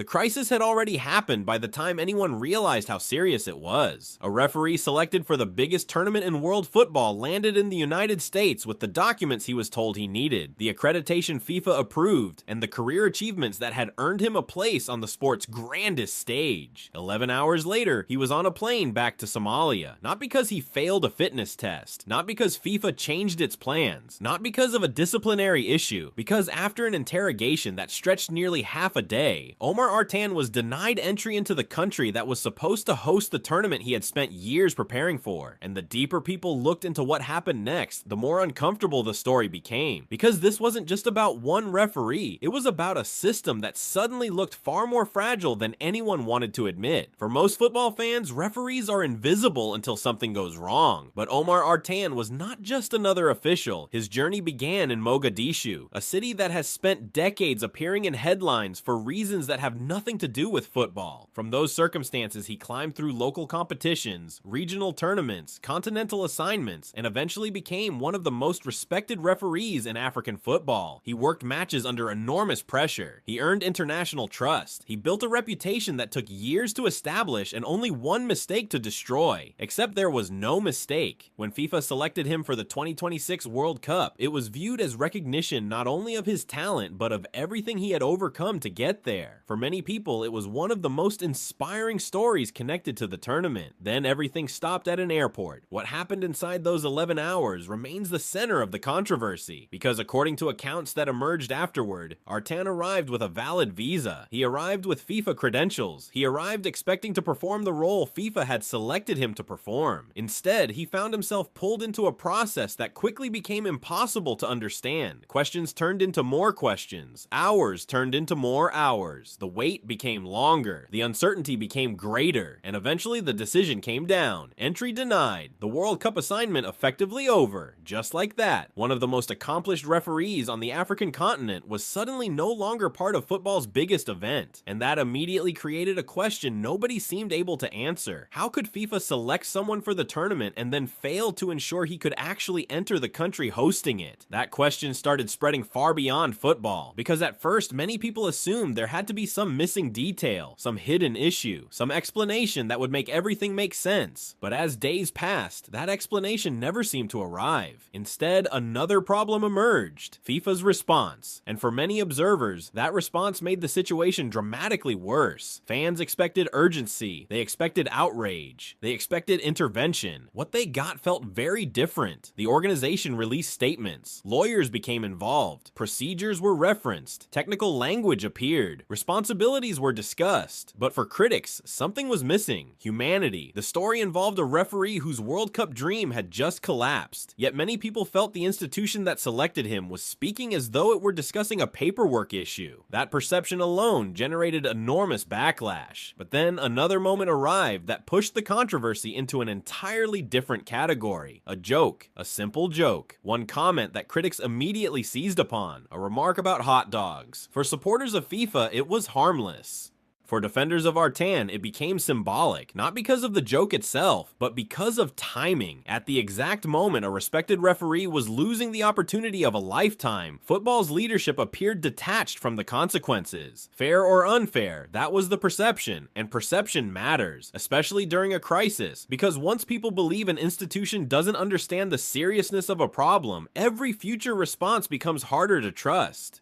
The crisis had already happened by the time anyone realized how serious it was. A referee selected for the biggest tournament in world football landed in the United States with the documents he was told he needed, the accreditation FIFA approved, and the career achievements that had earned him a place on the sport's grandest stage. 11 hours later, he was on a plane back to Somalia, not because he failed a fitness test, not because FIFA changed its plans, not because of a disciplinary issue, because after an interrogation that stretched nearly half a day, Omar Artan was denied entry into the country that was supposed to host the tournament he had spent years preparing for. And the deeper people looked into what happened next, the more uncomfortable the story became. Because this wasn't just about one referee, it was about a system that suddenly looked far more fragile than anyone wanted to admit. For most football fans, referees are invisible until something goes wrong. But Omar Artan was not just another official. His journey began in Mogadishu, a city that has spent decades appearing in headlines for reasons that have nothing to do with football. From those circumstances, he climbed through local competitions, regional tournaments, continental assignments, and eventually became one of the most respected referees in African football. He worked matches under enormous pressure. He earned international trust. He built a reputation that took years to establish and only one mistake to destroy. Except there was no mistake. When FIFA selected him for the 2026 World Cup, it was viewed as recognition not only of his talent, but of everything he had overcome to get there. For many people, it was one of the most inspiring stories connected to the tournament. Then everything stopped at an airport. What happened inside those 11 hours remains the center of the controversy, because according to accounts that emerged afterward, Artan arrived with a valid visa. He arrived with FIFA credentials. He arrived expecting to perform the role FIFA had selected him to perform. Instead, he found himself pulled into a process that quickly became impossible to understand. Questions turned into more questions. Hours turned into more hours. The wait became longer. The uncertainty became greater. And eventually the decision came down. Entry denied. The World Cup assignment effectively over. Just like that, one of the most accomplished referees on the African continent was suddenly no longer part of football's biggest event. And that immediately created a question nobody seemed able to answer. How could FIFA select someone for the tournament and then fail to ensure he could actually enter the country hosting it? That question started spreading far beyond football, because at first many people assumed there had to be some missing detail, some hidden issue, some explanation that would make everything make sense. But as days passed, that explanation never seemed to arrive. Instead, another problem emerged: FIFA's response. And for many observers, that response made the situation dramatically worse. Fans expected urgency, they expected outrage, they expected intervention. What they got felt very different. The organization released statements, lawyers became involved, procedures were referenced, technical language appeared, responsibilities were discussed. But for critics, something was missing: humanity. The story involved a referee whose World Cup dream had just collapsed. Yet many people felt the institution that selected him was speaking as though it were discussing a paperwork issue. That perception alone generated enormous backlash. But then another moment arrived that pushed the controversy into an entirely different category. A joke. A simple joke. One comment that critics immediately seized upon. A remark about hot dogs. For supporters of FIFA, it was harmless. For defenders of Artan, it became symbolic, not because of the joke itself, but because of timing. At the exact moment a respected referee was losing the opportunity of a lifetime, football's leadership appeared detached from the consequences. Fair or unfair, that was the perception, and perception matters, especially during a crisis, because once people believe an institution doesn't understand the seriousness of a problem, every future response becomes harder to trust.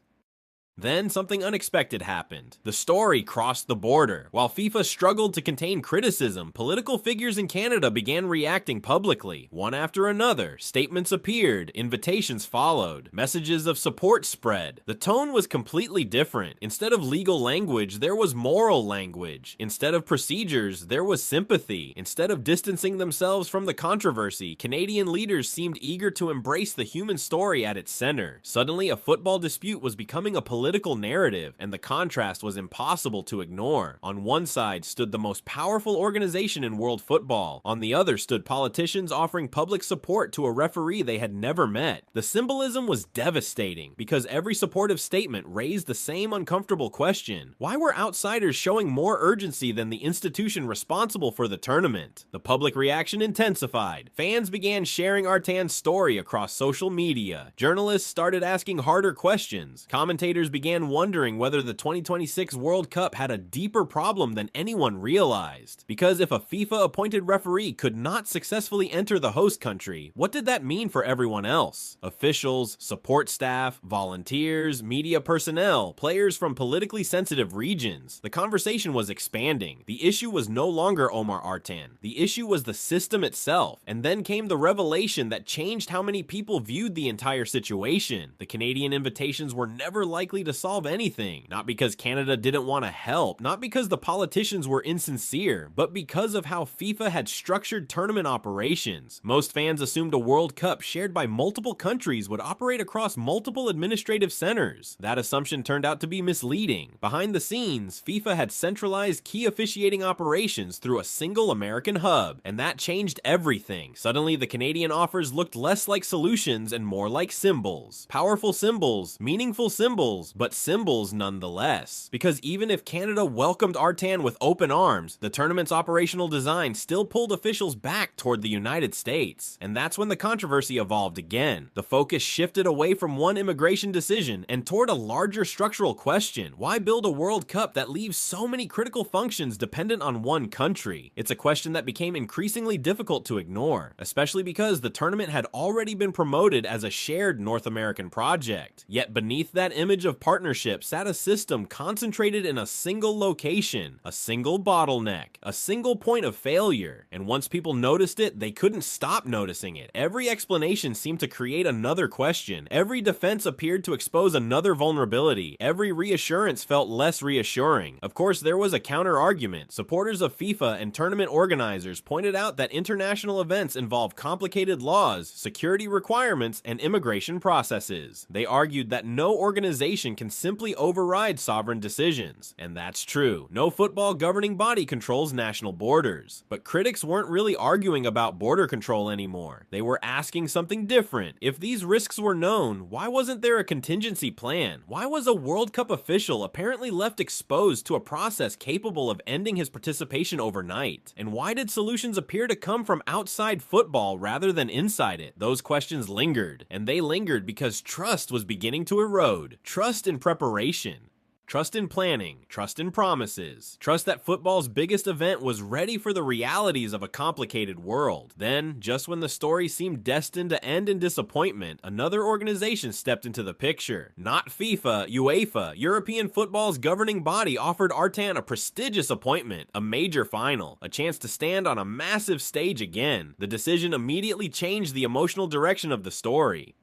Then something unexpected happened. The story crossed the border. While FIFA struggled to contain criticism, political figures in Canada began reacting publicly. One after another, statements appeared, invitations followed, messages of support spread. The tone was completely different. Instead of legal language, there was moral language. Instead of procedures, there was sympathy. Instead of distancing themselves from the controversy, Canadian leaders seemed eager to embrace the human story at its center. Suddenly, a football dispute was becoming a political narrative, and the contrast was impossible to ignore. On one side stood the most powerful organization in world football. On the other stood politicians offering public support to a referee they had never met. The symbolism was devastating, because every supportive statement raised the same uncomfortable question: why were outsiders showing more urgency than the institution responsible for the tournament? The public reaction intensified. Fans began sharing Artan's story across social media. Journalists started asking harder questions. Commentators began wondering whether the 2026 World Cup had a deeper problem than anyone realized. Because if a FIFA-appointed referee could not successfully enter the host country, what did that mean for everyone else? Officials, support staff, volunteers, media personnel, players from politically sensitive regions. The conversation was expanding. The issue was no longer Omar Artan. The issue was the system itself. And then came the revelation that changed how many people viewed the entire situation. The Canadian invitations were never likely to solve anything. Not because Canada didn't want to help, not because the politicians were insincere, but because of how FIFA had structured tournament operations. Most fans assumed a World Cup shared by multiple countries would operate across multiple administrative centers. That assumption turned out to be misleading. Behind the scenes, FIFA had centralized key officiating operations through a single American hub, and that changed everything. Suddenly, the Canadian offers looked less like solutions and more like symbols. Powerful symbols, meaningful symbols, but symbols nonetheless. Because even if Canada welcomed Artan with open arms, the tournament's operational design still pulled officials back toward the United States. And that's when the controversy evolved again. The focus shifted away from one immigration decision and toward a larger structural question. Why build a World Cup that leaves so many critical functions dependent on one country? It's a question that became increasingly difficult to ignore, especially because the tournament had already been promoted as a shared North American project. Yet beneath that image of partnership sat a system concentrated in a single location, a single bottleneck, a single point of failure. And once people noticed it, they couldn't stop noticing it. Every explanation seemed to create another question. Every defense appeared to expose another vulnerability. Every reassurance felt less reassuring. Of course, there was a counter-argument. Supporters of FIFA and tournament organizers pointed out that international events involve complicated laws, security requirements, and immigration processes. They argued that no organization can simply override sovereign decisions. And that's true. No football governing body controls national borders. But critics weren't really arguing about border control anymore. They were asking something different. If these risks were known, why wasn't there a contingency plan? Why was a World Cup official apparently left exposed to a process capable of ending his participation overnight? And why did solutions appear to come from outside football rather than inside it? Those questions lingered, and they lingered because trust was beginning to erode. Trust in preparation. Trust in planning, trust in promises, trust that football's biggest event was ready for the realities of a complicated world. Then, just when the story seemed destined to end in disappointment, another organization stepped into the picture. Not FIFA, UEFA, European football's governing body offered Artan a prestigious appointment, a major final, a chance to stand on a massive stage again. The decision immediately changed the emotional direction of the story.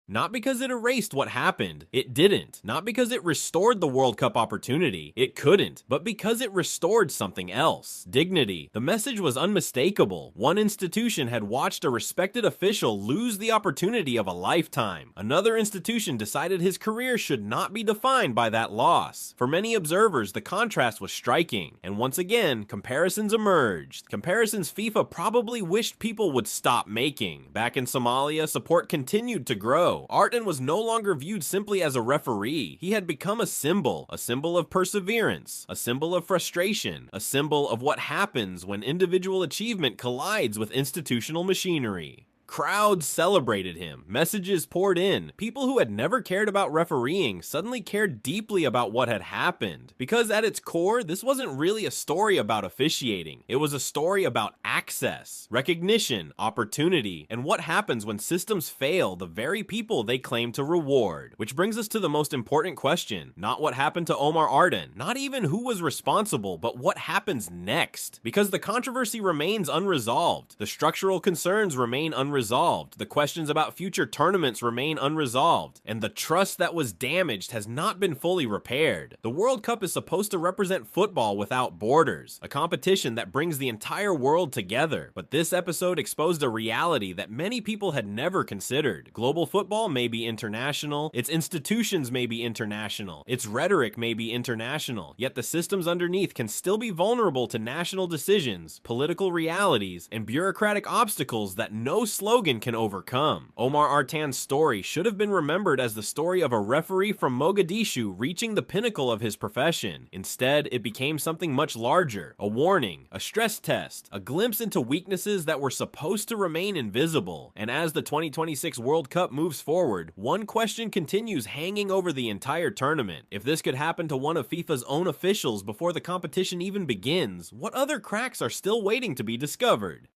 Not because it erased what happened. It didn't. Not because it restored the World Cup opportunity. It couldn't. But because it restored something else. Dignity. The message was unmistakable. One institution had watched a respected official lose the opportunity of a lifetime. Another institution decided his career should not be defined by that loss. For many observers, the contrast was striking. And once again, comparisons emerged. Comparisons FIFA probably wished people would stop making. Back in Somalia, support continued to grow. Artan was no longer viewed simply as a referee. He had become a symbol of perseverance, a symbol of frustration, a symbol of what happens when individual achievement collides with institutional machinery. Crowds celebrated him. Messages poured in. People who had never cared about refereeing suddenly cared deeply about what had happened. Because at its core, this wasn't really a story about officiating. It was a story about access, recognition, opportunity, and what happens when systems fail the very people they claim to reward. Which brings us to the most important question. Not what happened to Omar Artan, not even who was responsible, but what happens next. Because the controversy remains unresolved. The structural concerns remain unresolved. The questions about future tournaments remain unresolved, and the trust that was damaged has not been fully repaired. The World Cup is supposed to represent football without borders, a competition that brings the entire world together. But this episode exposed a reality that many people had never considered. Global football may be international, its institutions may be international, its rhetoric may be international, yet the systems underneath can still be vulnerable to national decisions, political realities, and bureaucratic obstacles that no slogan can overcome. Omar Artan's story should have been remembered as the story of a referee from Mogadishu reaching the pinnacle of his profession. Instead, it became something much larger, a warning, a stress test, a glimpse into weaknesses that were supposed to remain invisible. And as the 2026 World Cup moves forward, one question continues hanging over the entire tournament. If this could happen to one of FIFA's own officials before the competition even begins, what other cracks are still waiting to be discovered?